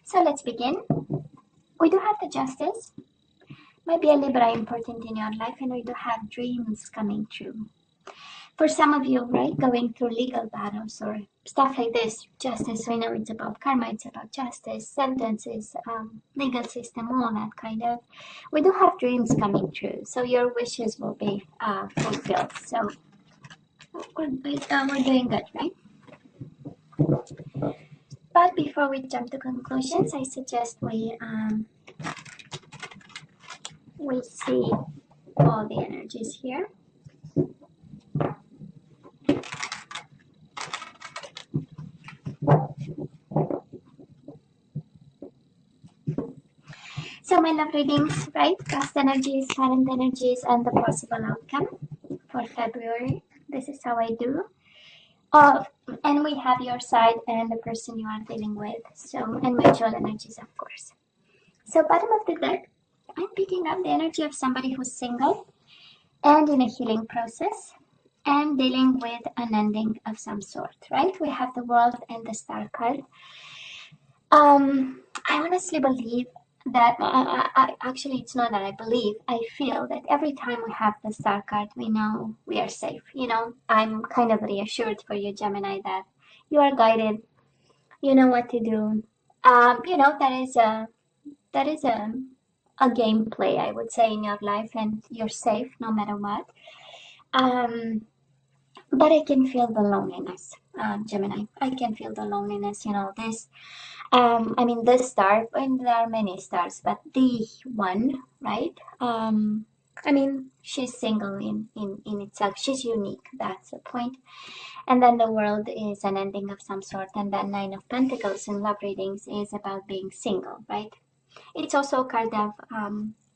So let's begin. We do have the Justice. Might be a Libra important in your life, and we do have dreams coming true. For some of you, right, going through legal battles or stuff like this, justice, we know it's about karma, it's about justice, sentences, legal system, all that kind of. We do have dreams coming true, so your wishes will be fulfilled. So we're doing good, right? But before we jump to conclusions, I suggest we see all the energies here. So my love readings, right? Past energies, current energies, and the possible outcome for February. This is how I do. And we have your side and the person you are dealing with. So, and mutual energies, of course. So bottom of the deck, I'm picking up the energy of somebody who's single and in a healing process and dealing with an ending of some sort, right? We have the World and the Star card. I honestly believe that, actually it's not that I believe, I feel that every time we have the Star card, we know we are safe. You know, I'm kind of reassured for you, Gemini, that you are guided, you know what to do. You know, that is a gameplay, I would say, in your life, and you're safe no matter what. But I can feel the loneliness, Gemini. I can feel the loneliness, you know, this. I mean, this star, and there are many stars, but the one, right? I mean, she's single in itself. She's unique. That's the point. And then the World is an ending of some sort. And then Nine of Pentacles in love readings is about being single, right? It's also a card of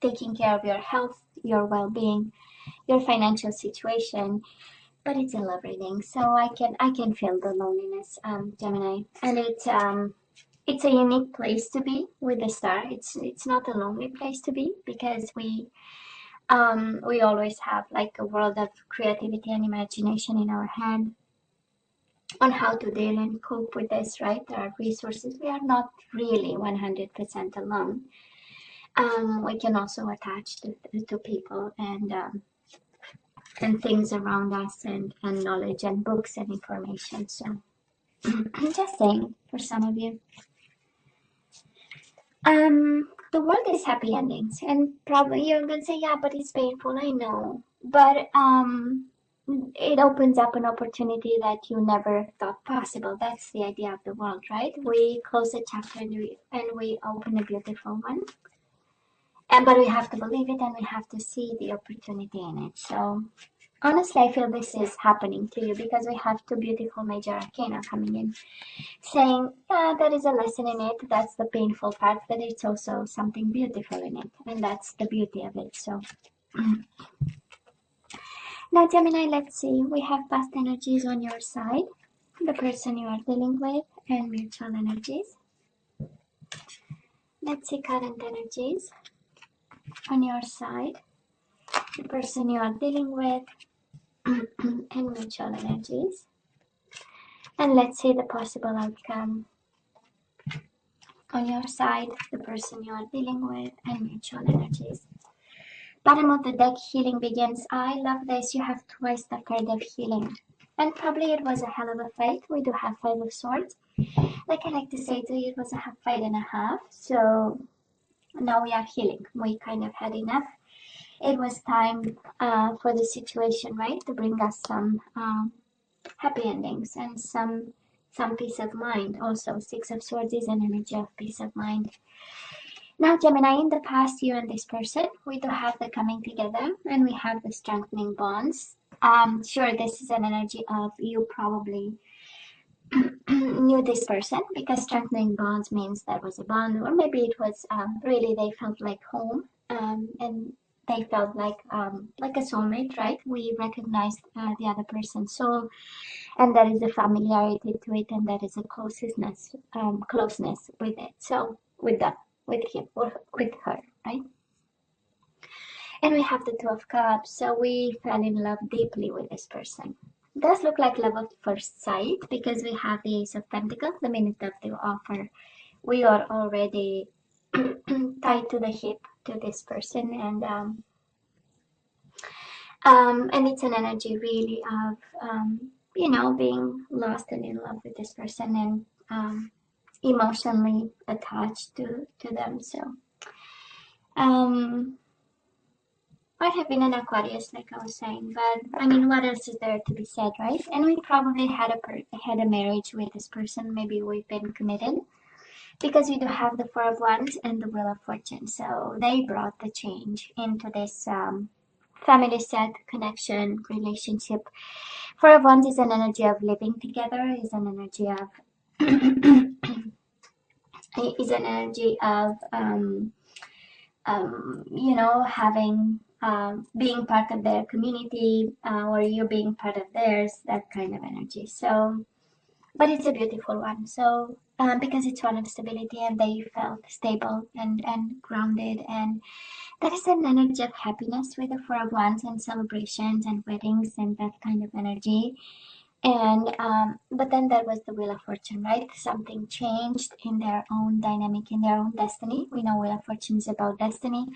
taking care of your health, your well-being, your financial situation. But it's a love reading, so I can feel the loneliness, Gemini. And it's a unique place to be with the star. It's not a lonely place to be, because we always have like a world of creativity and imagination in our head on how to deal and cope with this, right? There are resources. We are not really 100% alone. We can also attach to people and things around us, and knowledge and books and information. So I'm just saying, for some of you. The World is happy endings, and probably you're gonna say, yeah, but it's painful. I know, but it opens up an opportunity that you never thought possible. That's the idea of the World, right? We close a chapter and we open a beautiful one. But we have to believe it, and we have to see the opportunity in it. So honestly, I feel this is happening to you because we have two beautiful major arcana coming in, saying, yeah, there is a lesson in it. That's the painful part, but it's also something beautiful in it. And that's the beauty of it. So now, Gemini, let's see. We have past energies on your side, the person you are dealing with, and mutual energies. Let's see current energies on your side, the person you are dealing with, and mutual energies. And let's see the possible outcome on your side, the person you are dealing with, and mutual energies. Bottom of the deck, healing begins. I love this. You have twice the card of healing. And probably it was a hell of a fight. We do have Five of Swords. Like I like to say to you, it was a fight and a half. So now we are healing. We kind of had enough. It was time for the situation, right, to bring us some happy endings and some peace of mind. Also, Six of Swords is an energy of peace of mind. Now, Gemini, in the past, you and this person, we do have the coming together, and we have the strengthening bonds. Sure, this is an energy of you probably knew this person, because strengthening bonds means there was a bond, or maybe it was really they felt like home, and they felt like a soulmate, right? We recognized the other person's soul, and there is a familiarity to it, and there is a closeness with it. So with them, with him, or with her, right? And we have the Two of Cups, so we fell in love deeply with this person. It does look like love at first sight, because we have the Ace of Pentacles, the minute of the offer. we are already tied to the hip to this person, and it's an energy really of you know, being lost and in love with this person, and emotionally attached to them. So I have been an Aquarius, like I was saying, but I mean, what else is there to be said, right? And we probably had a marriage with this person. Maybe we've been committed, because we do have the Four of Wands and the Wheel of Fortune. So they brought the change into this family set, connection, relationship. Four of Wands is an energy of living together, is an energy of is an energy of you know, having being part of their community, or you being part of theirs, that kind of energy. So, but it's a beautiful one. So because it's one of stability, and they felt stable and grounded, and that is an energy of happiness with the Four of Wands, and celebrations and weddings and that kind of energy. And but then there was the Wheel of Fortune, right? Something changed in their own dynamic, in their own destiny. We know Wheel of Fortune is about destiny.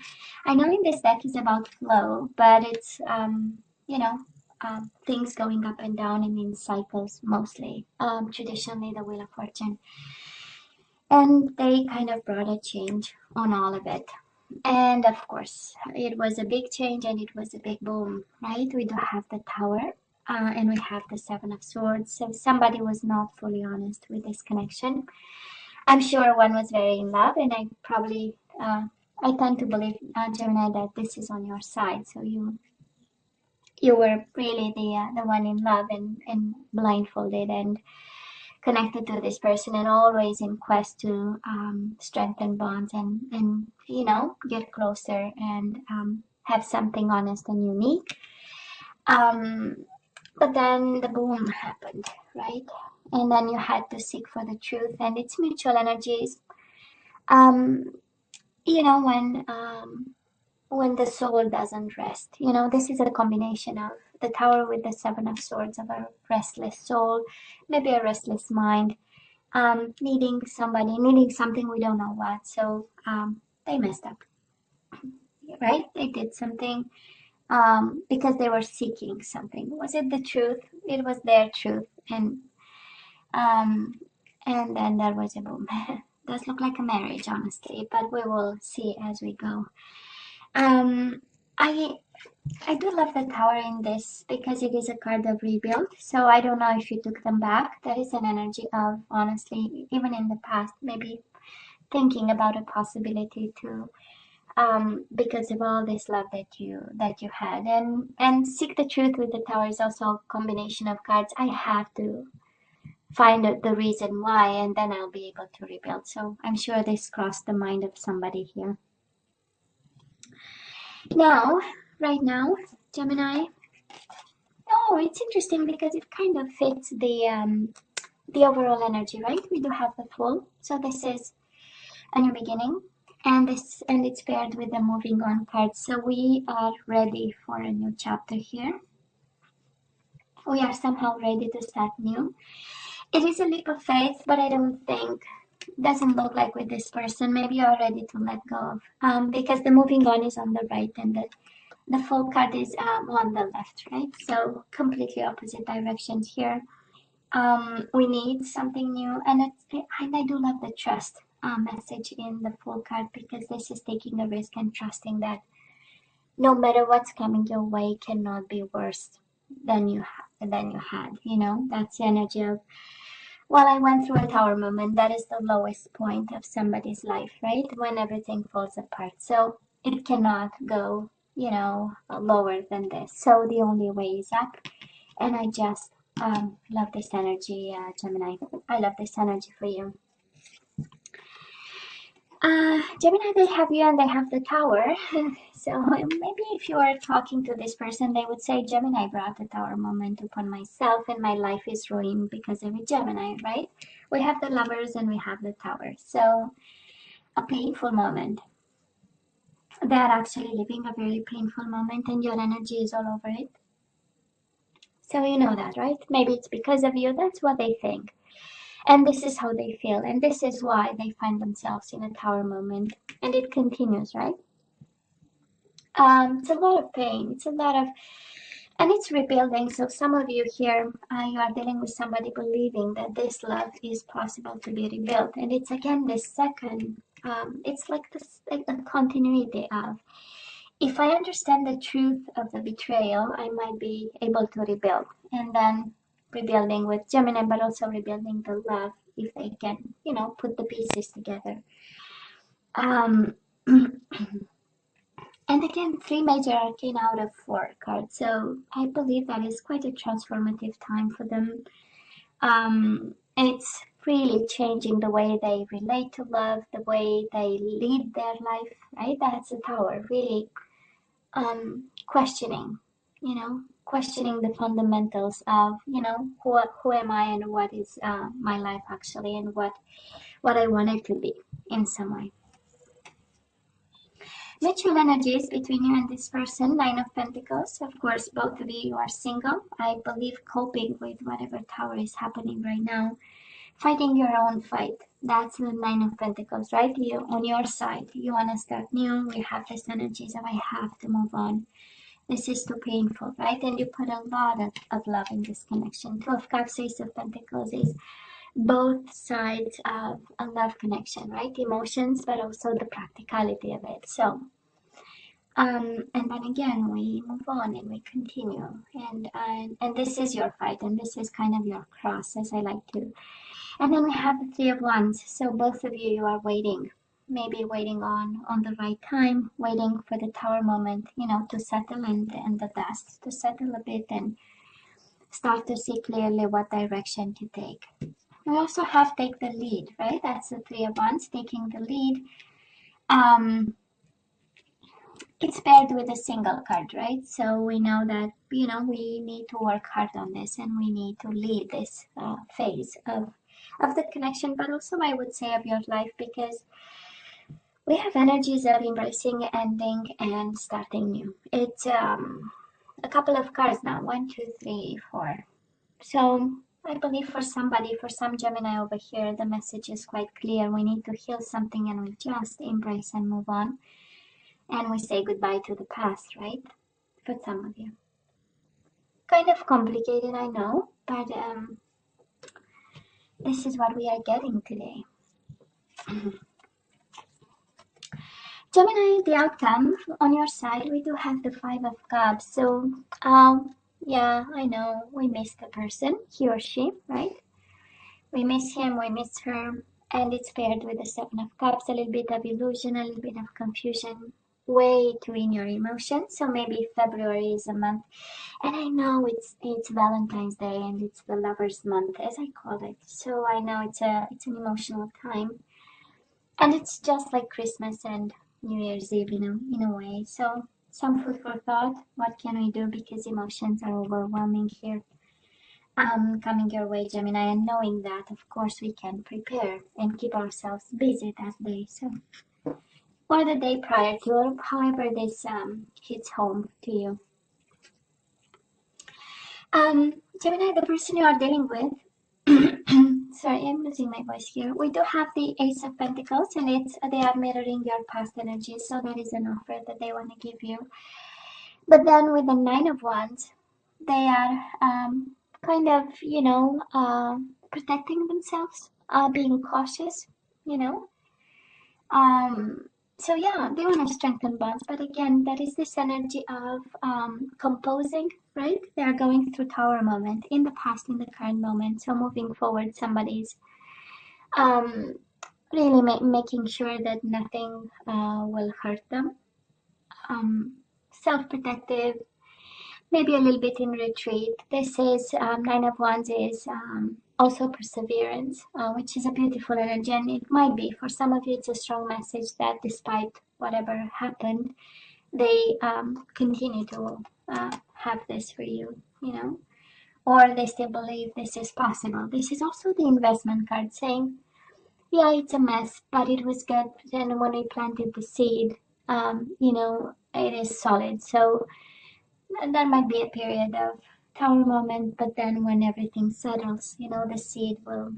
I know in this deck is about flow, but it's you know, things going up and down and in cycles mostly. Traditionally the Wheel of Fortune, and they kind of brought a change on all of it. And of course, it was a big change, and it was a big boom, right? We do have the Tower, and we have the Seven of Swords. So somebody was not fully honest with this connection. I'm sure one was very in love, and I probably, I tend to believe, Gemini, that this is on your side. So you were really the one in love, and blindfolded and connected to this person, and always in quest to strengthen bonds, and you know, get closer, and have something honest and unique. But then the boom happened, right? And then you had to seek for the truth, and it's mutual energies. You know, when the soul doesn't rest, you know, this is a combination of the Tower with the Seven of Swords, of a restless soul, maybe a restless mind, needing somebody, needing something, we don't know what. So they messed up, right? They did something because they were seeking something. Was it the truth? It was their truth, um, and then there was a boom. Does look like a marriage, honestly, but we will see as we go. Um, I I do love the Tower in this because it is a card of rebuild. So I don't know if you took them back. That is an energy of, honestly, even in the past, maybe thinking about a possibility to, because of all this love that you had, and seek the truth with the Tower is also a combination of cards. I have to find out the reason why, and then I'll be able to rebuild. So I'm sure this crossed the mind of somebody here. Now, right now, Gemini. Oh, it's interesting because it kind of fits the overall energy, right? We do have the Fool, so this is a new beginning, and it's paired with the moving on card. So we are ready for a new chapter here. We are somehow ready to start new. It is a leap of faith, but I don't think, doesn't look like with this person. Maybe you are ready to let go of, because the moving on is on the right, and the Fool card is on the left, right? So completely opposite directions here. We need something new, and I do love the trust message in the Fool card, because this is taking a risk and trusting that no matter what's coming your way cannot be worse than you had. You know, that's the energy of, well, I went through a Tower moment. That is the lowest point of somebody's life, right? When everything falls apart. So it cannot go, you know, lower than this. So the only way is up, and I just love this energy, Gemini. I love this energy for you. Gemini, they have you and they have the Tower. So maybe if you are talking to this person, they would say, Gemini brought the Tower moment upon myself, and my life is ruined because of a Gemini, right? We have the Lovers and we have the Tower. So a painful moment. They are actually living a very painful moment, and your energy is all over it. So you know that, right? Maybe it's because of you. That's what they think. And this is how they feel, and this is why they find themselves in a Tower moment, and it continues, right? It's a lot of pain, it's a lot of, and it's rebuilding. So some of you here, you are dealing with somebody believing that this love is possible to be rebuilt, and it's again this second, it's like this, like a continuity of, if I understand the truth of the betrayal, I might be able to rebuild, and then rebuilding with Gemini, but also rebuilding the love if they can, you know, put the pieces together. Um, and again, 3 major arcane out of 4 cards. So I believe that is quite a transformative time for them. It's really changing the way they relate to love, the way they lead their life, right? That's a Tower, really questioning, you know, questioning the fundamentals of, you know, who am I and what is my life actually, and what I want it to be in some way. Mutual energies between you and this person, 9 of Pentacles. Of course, both of you are single. I believe coping with whatever Tower is happening right now. Fighting your own fight. That's the 9 of Pentacles, right? You, on your side, you want to start new. We have this energies of I have to move on. This is too painful, right? And you put a lot of love in this connection. 2 of Cups, Ace of Pentacles is both sides of a love connection, right? Emotions, but also the practicality of it. So, and then again, we move on and we continue. And this is your fight, and this is kind of your cross, as I like to. And then we have the 3 of Wands. So both of you are waiting. Maybe waiting on the right time, waiting for the Tower moment, you know, to settle and the dust, to settle a bit and start to see clearly what direction to take. We also have take the lead, right? That's the 3 of Wands, taking the lead. It's paired with a single card, right? So we know that, you know, we need to work hard on this, and we need to lead this phase of the connection, but also I would say of your life, because we have energies of embracing, ending, and starting new. It's a couple of cards now, 1, 2, 3, 4. So I believe for somebody, for some Gemini over here, the message is quite clear. We need to heal something, and we just embrace and move on. And we say goodbye to the past, right? For some of you. Kind of complicated, I know, but this is what we are getting today. Gemini, the outcome on your side, we do have the 5 of Cups. So, yeah, I know we miss the person, he or she, right? We miss him, we miss her, and it's paired with the 7 of Cups, a little bit of illusion, a little bit of confusion, way too in your emotions. So maybe February is a month, and I know it's Valentine's Day and it's the lovers month, as I call it. So I know it's an emotional time, and it's just like Christmas and New Year's Eve, you know, in a way. So some food for thought. What can we do, because emotions are overwhelming here. Coming your way, Gemini, and knowing that, of course, we can prepare and keep ourselves busy that day. So, or the day prior to, or however this hits home to you. Gemini, the person you are dealing with. Sorry, I'm losing my voice here. We do have the Ace of Pentacles, and they are mirroring your past energies, so that is an offer that they want to give you. But then with the 9 of Wands, they are kind of, you know, protecting themselves, being cautious, you know. So yeah, they want to strengthen bonds, but again, that is this energy of composing, right? They are going through Tower moment in the past, in the current moment. So moving forward, somebody's really making sure that nothing will hurt them. Self-protective, maybe a little bit in retreat. This is 9 of Wands is also perseverance, which is a beautiful energy, and it might be for some of you it's a strong message that despite whatever happened, they continue to have this for you, you know, or they still believe this is possible. This is also the investment card saying, yeah, it's a mess, but it was good. Then when we planted the seed, you know, it is solid. So and there might be a period of Tower moment, but then when everything settles, you know, the seed will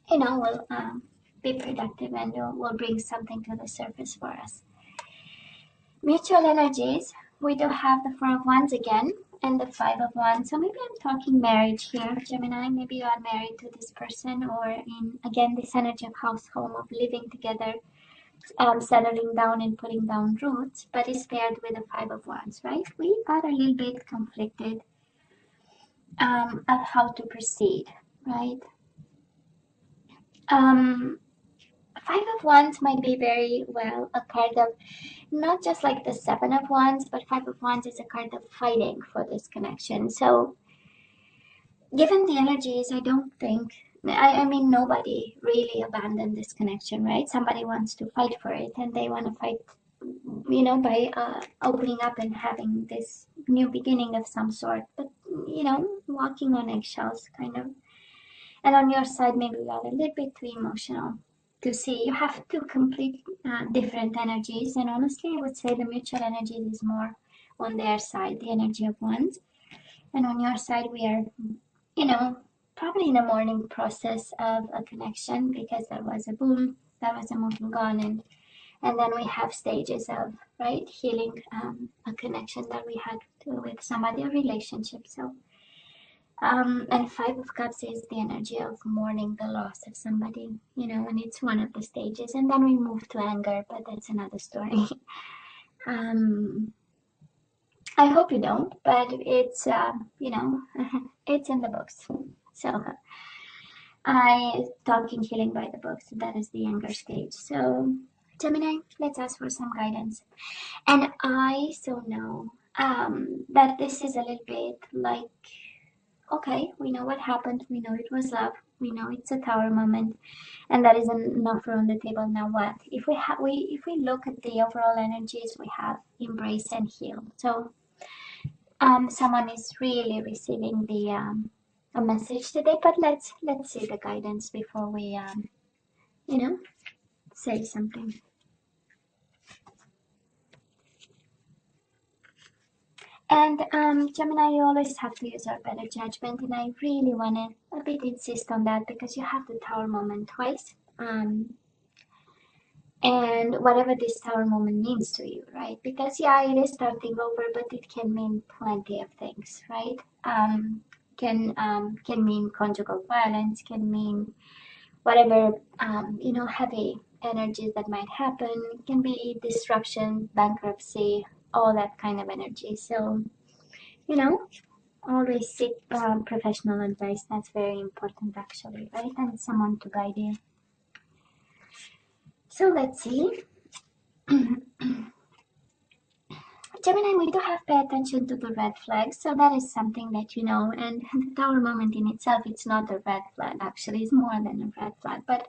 will be productive and will bring something to the surface for us. Mutual energies, we do have the Four of Wands again and the Five of Wands. So maybe I'm talking marriage here, Gemini. Maybe you are married to this person, or in, again, this energy of household, of living together, settling down and putting down roots, but it's paired with the Five of Wands, right? We are a little bit conflicted of how to proceed, right? Five of Wands might be very well a card of not just like the Seven of Wands, but Five of Wands is a card of fighting for this connection. So given the energies, I don't think, I mean, nobody really abandoned this connection, right? Somebody wants to fight for it, and they want to fight, by opening up and having this new beginning of some sort, but, walking on eggshells, kind of. And on your side, maybe you are a little bit too emotional to see. You have two complete different energies, and honestly, I would say the mutual energy is more on their side, the energy of Wands. And on your side, we are, probably in a mourning process of a connection, because there was a boom, there was a moving on, and then we have stages of, right, healing a connection that we had with somebody, a relationship. So and Five of Cups is the energy of mourning the loss of somebody, and it's one of the stages. And then we move to anger, but that's another story. I hope you don't, but it's, it's in the books. So I talking healing by the books. That is the anger stage. So Gemini, let's ask for some guidance. And I so know that this is a little bit like, okay, we know what happened. We know it was love. We know it's a Tower moment, and that is an offer on the table. Now what? If we look at the overall energies, we have embrace and heal. So someone is really receiving the a message today. But let's see the guidance before we say something. And Gemini, you always have to use your better judgment, and I really want to a bit insist on that, because you have the Tower moment twice. And whatever this Tower moment means to you, right? Because yeah, it is starting over, but it can mean plenty of things, right? Can mean conjugal violence, can mean whatever heavy energies that might happen. It can be disruption, bankruptcy, all that kind of energy. So always seek professional advice. That's very important, actually, right? And someone to guide you. So let's see. Gemini, we do have to pay attention to the red flags. So that is something that and the Tower moment in itself, it's not a red flag, actually. It's more than a red flag. But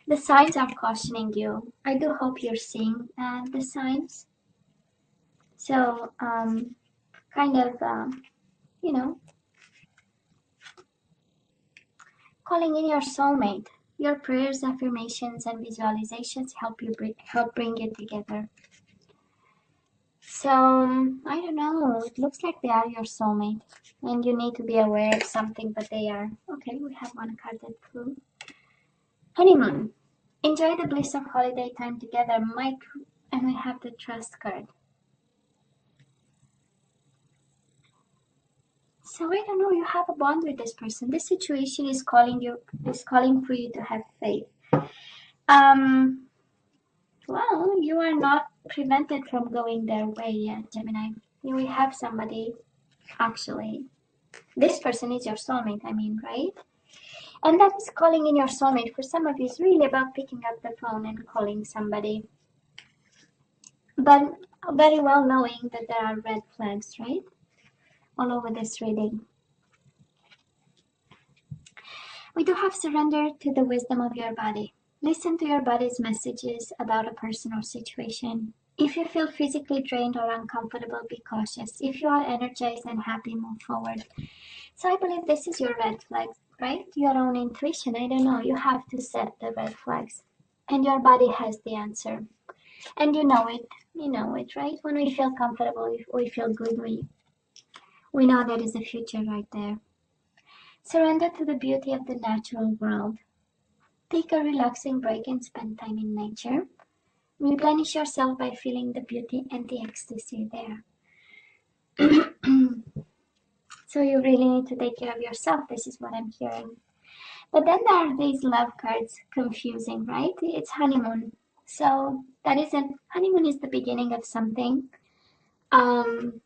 the signs are cautioning you. I do hope you're seeing the signs. So kind of, calling in your soulmate. Your prayers, affirmations, and visualizations help bring it together. So I don't know. It looks like they are your soulmate, and you need to be aware of something. But they are okay. We have one card that flew. Honeymoon. Enjoy the bliss of holiday time together, Mike. And we have the Trust card. So I don't know. You have a bond with this person. This situation is calling for you to have faith. Well, you are not prevented from going their way yet, Gemini. You will have somebody, actually. This person is your soulmate, right? And that is calling in your soulmate. For some of you, it's really about picking up the phone and calling somebody. But very well knowing that there are red flags, right? All over this reading. We do have surrender to the wisdom of your body. Listen to your body's messages about a person or situation. If you feel physically drained or uncomfortable, be cautious. If you are energized and happy, move forward. So I believe this is your red flags, right? Your own intuition. I don't know. You have to set the red flags. And your body has the answer. And you know it. You know it, right? When we feel comfortable, we feel good. We know there is a future right there. Surrender to the beauty of the natural world. Take a relaxing break and spend time in nature. Replenish yourself by feeling the beauty and the ecstasy there. So you really need to take care of yourself. This is what I'm hearing. But then there are these love cards, confusing, right? It's honeymoon. So that isn't, honeymoon is the beginning of something. And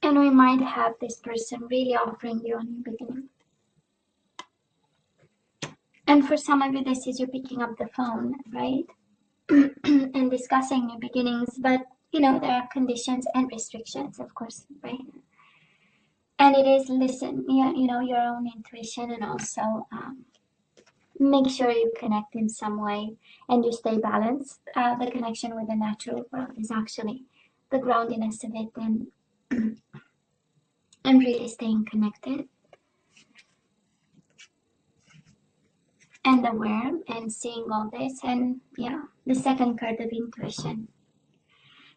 we might have this person really offering you a new beginning. And for some of you, this is you picking up the phone, right? And discussing new beginnings. But, you know, there are conditions and restrictions, of course, right? And it is listen, you know, your own intuition, and also make sure you connect in some way and you stay balanced. The connection with the natural world is actually the groundiness of it, and really staying connected and aware and seeing all this. And yeah, the second card of intuition.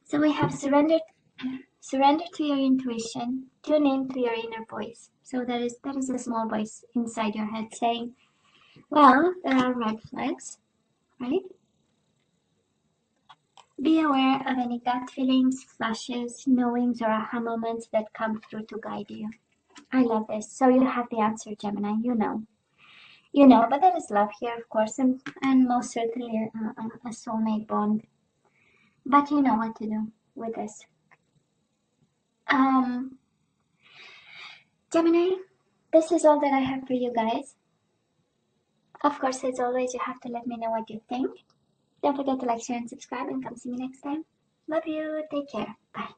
So we have surrender to your intuition, tune in to your inner voice. So that is a small voice inside your head saying, well, there are red flags, right? Be aware of any gut feelings, flashes, knowings, or aha moments that come through to guide you. I love this. So you have the answer, Gemini. You know. You know, but there is love here, of course, and most certainly a soulmate bond. But you know what to do with this. Gemini, this is all that I have for you guys. Of course, as always, you have to let me know what you think. Don't forget to like, share, and subscribe, and come see me next time. Love you. Take care. Bye.